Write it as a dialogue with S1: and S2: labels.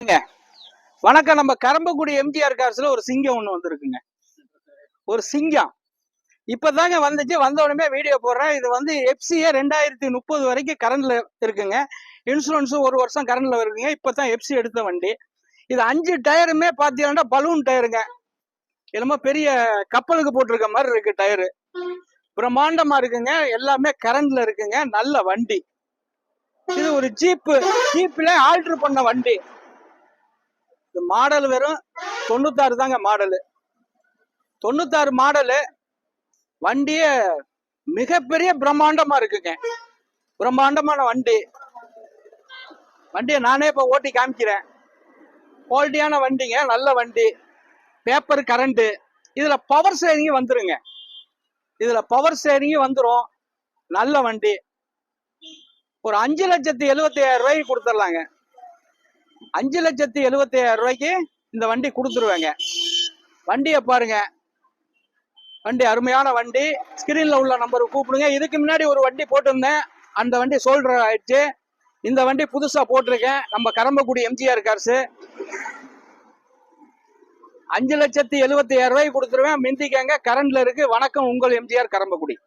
S1: வணக்கம். நம்ம கரம்பக்குடி எம்ஜிஆர் கார்ஸ்ல ஒரு சிங்கம் ஒண்ணு வந்திருக்குங்க. ஒரு சிங்கம் இப்பதாங்க வந்துச்சு. வந்த உடனே வீடியோ போடுறேன். இது வந்து எஃப்சிஏ 2030 வரைக்கும் கரண்ட்ல இருக்குங்க. இன்சூரன்ஸும் 1 வருஷம் கரண்ட்ல இருக்குங்க. இப்பதான் எஃப்சி எடுத்த வண்டி. இது 5 டயருமே பாத்தீங்கன்னா பலூன் டயருங்க. என்னமோ பெரிய கப்பலுக்கு போட்டிருக்க மாதிரி இருக்கு டயரு. பிரம்மாண்டமா இருக்குங்க. எல்லாமே கரண்ட்ல இருக்குங்க. நல்ல வண்டி. இது ஒரு ஜீப்ல ஆல்டர் பண்ண வண்டி. மாடல் வெறும் 96 தாங்க மாடலு. 96 மாடலு. வண்டிய மிகப்பெரிய பிரம்மாண்டமா இருக்குங்க. பிரம்மாண்டமான வண்டி. வண்டியை நானே இப்ப ஓட்டி காமிக்கிறேன். குவாலிட்டியான வண்டிங்க. நல்ல வண்டி. Paper current. இதுல பவர் ஸ்டேரிங் வந்துருங்க. இதுல பவர் ஸ்டேரிங் வந்துரும். நல்ல வண்டி. ஒரு 5,70,000 ரூபாய்க்கு கொடுத்துடலாங்க. 5,70,000 ரூபாய்க்கு இந்த வண்டி கொடுத்துருவாங்க. வண்டியை பாருங்க. வண்டி அருமையான வண்டி. ஸ்கிரீன்ல உள்ள நம்பருக்கு கூப்பிடுங்க. இதுக்கு முன்னாடி ஒரு வண்டி போட்டிருந்தேன். அந்த வண்டி சோல்டர் ஆயிடுச்சு. இந்த வண்டி புதுசா போட்டிருக்கேன். நம்ம கரம்பக்குடி எம்ஜிஆர் கார்ஸ். 5,70,000 ரூபாய்க்கு கொடுத்துருவேன். மிந்திக்கங்க. கரண்ட்ல இருக்கு. வணக்கம், உங்கள் எம்ஜிஆர் கரம்பக்குடி.